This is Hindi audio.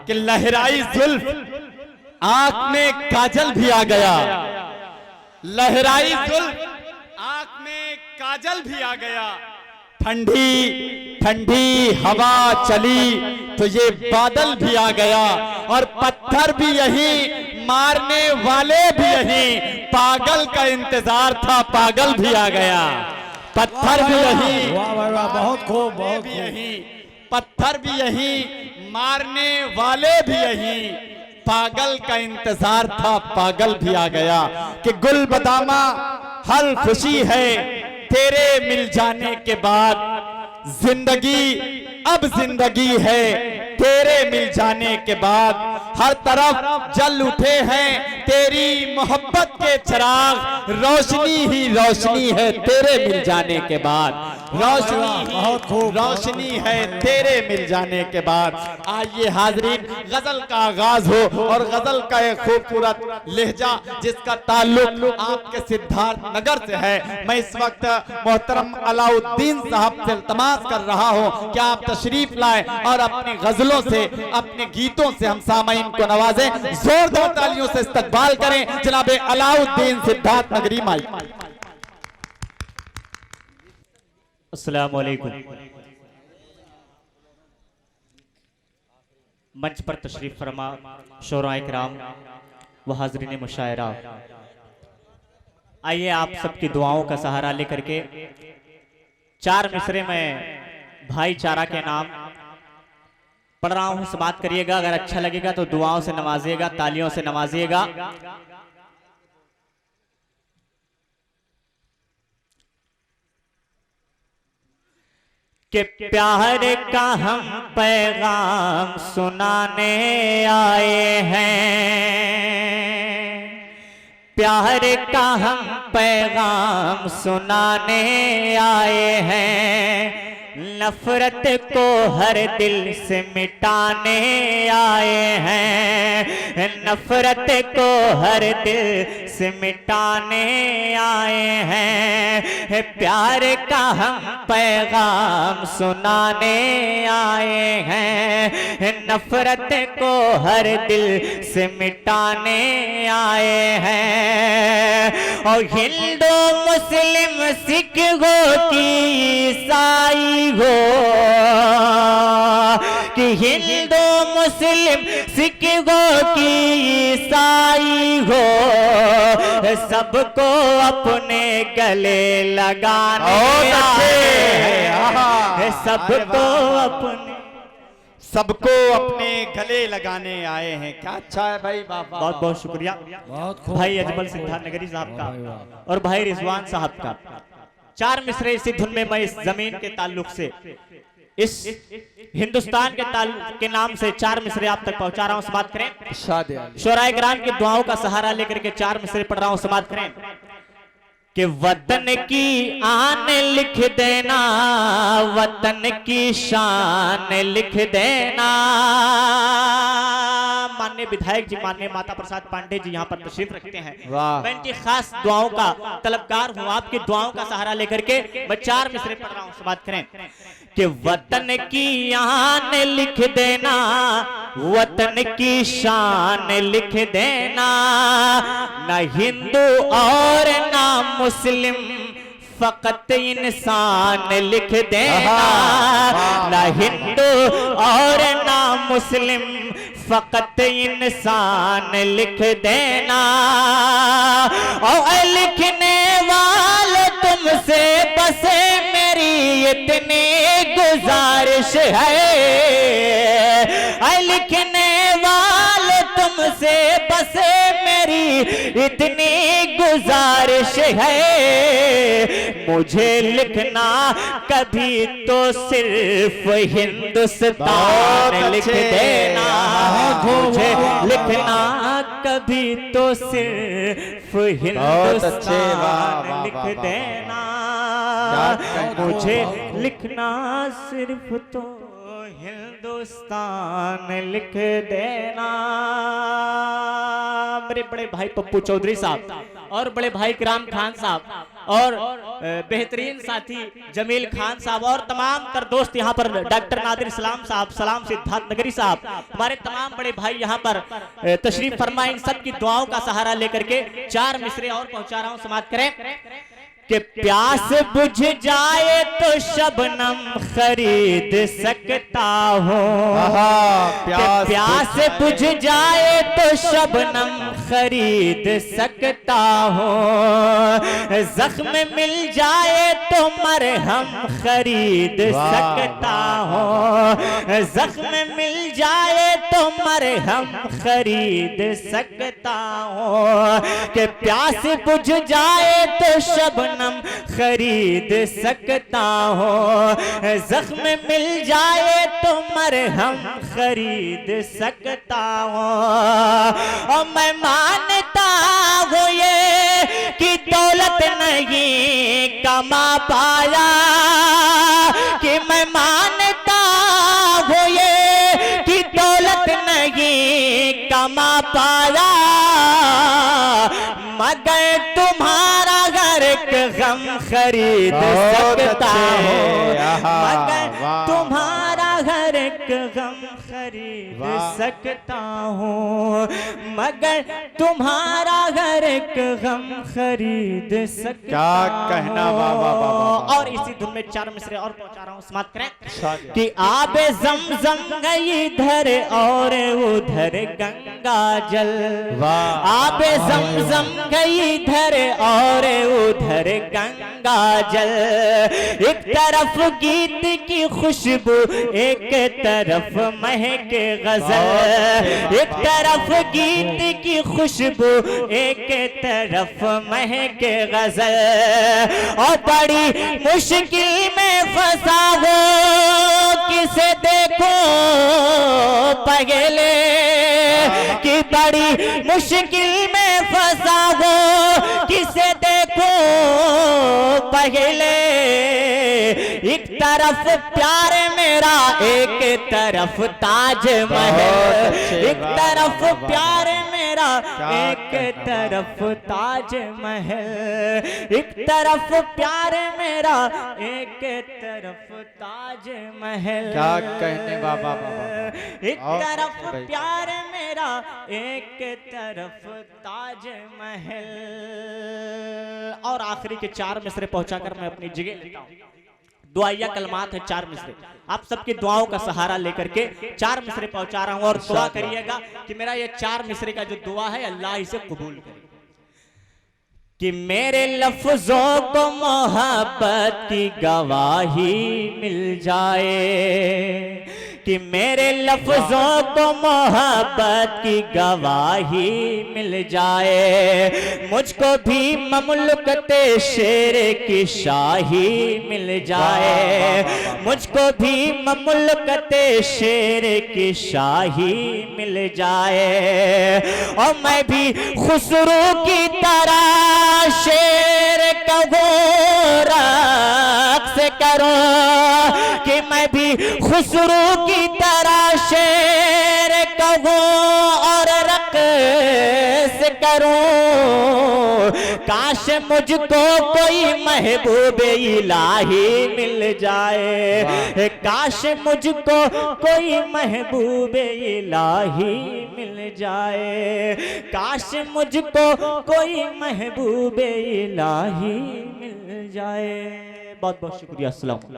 कि लहराई जुल्फ आंख में काजल भी आ गया, लहराई जुल्फ आंख में काजल भी आ गया। ठंडी ठंडी हवा चली तो ये बादल भी आ गया, और पत्थर भी यही, मारने वाले भी यही, पागल का इंतजार था पागल भी आ गया। पत्थर भी यही, वाह वाह वाह, बहुत खूब, बहुत भी खूब। यही, पत्थर भी यही, मारने वाले भी यही, पागल का इंतजार था पागल भी आ गया। कि गुल बदामा हर खुशी है तेरे मिल जाने के बाद, जिंदगी अब जिंदगी है तेरे मिल जाने के बाद। हर तरफ जल उठे हैं तेरी मोहब्बत के चिराग, रोशनी ही रोशनी है तेरे मिल जाने के बाद, रोशनी ही रोशनी है तेरे मिल जाने के बाद। आइए हाजरीन, गजल का आगाज हो, और गजल का एक खूबसूरत लहजा जिसका ताल्लुक आपके सिद्धार्थ नगर से है। मैं इस वक्त मोहतरम अलाउद्दीन साहब से इल्तमास कर रहा हूं कि आप तशरीफ लाए और अपनी गजलों से, अपने गीतों से हम सामईन को नवाजें। जोरदार तालियों से इस्तकबाल करें जनाब अलाउद्दीन सिद्धार्थ नगरी माई। अस्सलाम वालेकुम। मंच पर तशरीफ फरमा शोराए किराम व हाज़रीन मुशायरा, आइए आप सबकी दुआओं का सहारा लेकर के चार मिसरे में भाईचारा के नाम पढ़ रहा हूं, समाअत करिएगा। अगर अच्छा लगेगा तो दुआओं से नवाजिएगा, तालियों से नवाजिएगा। कि प्यार का हम पैगाम सुनाने आए हैं, प्यार का हम पैगाम सुनाने आए हैं, नफरत को हर दिल से मिटाने आए हैं, नफरत को हर दिल से मिटाने आए हैं, प्यार का हम पैगाम सुनाने आए हैं, नफरत को हर दिल से मिटाने आए हैं। और हिंदू मुस्लिम सिख हो कि ईसाई हो, कि हिंदू मुस्लिम सिख हो कि ईसाई हो, सबको अपने गले लगाने आए हैं, सबको अपने गले लगाने आए हैं। क्या अच्छा है भाई, बाबा बहुत बहुत शुक्रिया बहुत खूब, भाई अजमल सिद्धार्थ नगरी साहब का और भाई रिजवान साहब का। चार मिसरे इसी धुन में मैं इस जमीन के ताल्लुक से, इस हिंदुस्तान के नाम से चार मिसरे आप तक पहुंचा रहा हूं। समाअत करें, शोराए किराम की दुआओं का सहारा लेकर के चार मिसरे पढ़ रहा हूं। समाअत करें कि वतन की आन लिख देना, वतन की शान लिख देना। माननीय विधायक जी, माननीय माता प्रसाद पांडे जी यहाँ पर तशरीफ रखते हैं। मैं इनकी खास दुआओं का तलबगार हूँ। आपकी दुआओं का सहारा लेकर के मैं चार मिसरे पढ़ रहा हूँ। समाअत करें कि वतन की आन लिख देना, वतन की शान लिख देना, न हिंदू और ना मुस्लिम फकत इंसान लिख देना, ना हिंदू और ना मुस्लिम फकत इंसान लिख देना। और लिखने वाले तुमसे बस मेरी इतनी गुजारिश है, लिखने वाले तुमसे बस मेरी इतनी गुजारिश है, मुझे लिखना कभी तो सिर्फ हिंदुस्तान लिख देना, मुझे लिखना कभी तो सिर्फ हिंदुस्तान लिख देना, मुझे लिखना सिर्फ तो हिंदुस्तान लिख देना। मेरे बड़े भाई पप्पू चौधरी साहब और बड़े भाई किराम खान साहब और बेहतरीन साथी जमील खान साहब और तमाम तर दोस्त यहाँ पर डॉक्टर नादिर सलाम साहब, सलाम सिद्धार्थ नगरी साहब, हमारे तमाम बड़े भाई यहाँ पर तशरीफ फरमा। इन सब की दुआओं का सहारा लेकर के 4 मिसरे और पहुंचा रहा हूँ, समाप्त करें कि प्यास बुझ जाए तो शबनम खरीद सकता हो, प्यास बुझ जाए तो शबनम खरीद सकता हो, जख्म मिल जाए तो मरहम खरीद सकता हो, जख्म मिल जाए तो मरहम खरीद सकता हो, कि प्यास बुझ जाए तो शबनम खरीद सकता हो, जख्म मिल जाए तो मरहम खरीद सकता हो। और मैं मानता हूँ ये कि दौलत नहीं कमा पाया, कि मैं मानता हूँ ये कि दौलत नहीं कमा पाया, मगर तुम्हारा हर एक गम खरीद सकता हो, मगर तुम्हारा हर एक गम खरीद सकता हूँ, मगर तुम्हारा हर एक गम खरीद सकता। क्या कहना, वाह वाह वाह। और इसी धुन में 4 मिसरे और पहुंचा रहा हूँ, समाप्त करें कि आबे ज़मज़म गई इधर और उधर गंगा जल, आबे ज़मज़म गई इधर और उधर गंगा जल, एक तरफ गीत की खुशबू एक तरफ महक गजल, एक तरफ गीत की खुशबू एक तरफ महक गजल, और बड़ी मुश्किल में फंसा हो किसे देखो पगले, कि बड़ी मुश्किल में फंसा हो किसे देखो पगले, एक तरफ प्यार मेरा एक तरफ ताजमहल, एक तरफ प्यार मेरा एक तरफ ताजमहल, एक तरफ प्यार मेरा एक तरफ ताजमहल। क्या कहने बाबा बाबा। एक तरफ प्यार मेरा एक तरफ ताजमहल। और आखिरी के 4 मिसरे पहुंचाकर मैं अपनी जगह लेता हूं। दुआया कलमात है 4 मिसरे, आप सबकी दुआओं का सहारा लेकर के 4 मिसरे पहुंचा रहा हूं, और दुआ करिएगा कि मेरा ये 4 मिसरे का जो दुआ है अल्लाह इसे कबूल करे, कि मेरे लफ्जों को मोहब्बत की गवाही मिल जाए, कि मेरे लफ्जों को मोहब्बत की गवाही मिल जाए, मुझको भी ममलकते शेर की शाही मिल जाए, मुझको भी ममलकते शेर की शाही मिल जाए, और मैं भी खुसरो की तरह शेर कहूँ रक्स करूँ, कि मैं भी खुसरो की तरह शेर कहूँ और रक्स करूँ, काश मुझको कोई महबूब इलाही मिल जाए, काश मुझको कोई महबूब इलाही मिल जाए, काश मुझको कोई महबूब इलाही मिल जाए। बहुत बहुत शुक्रिया। अस्सलाम।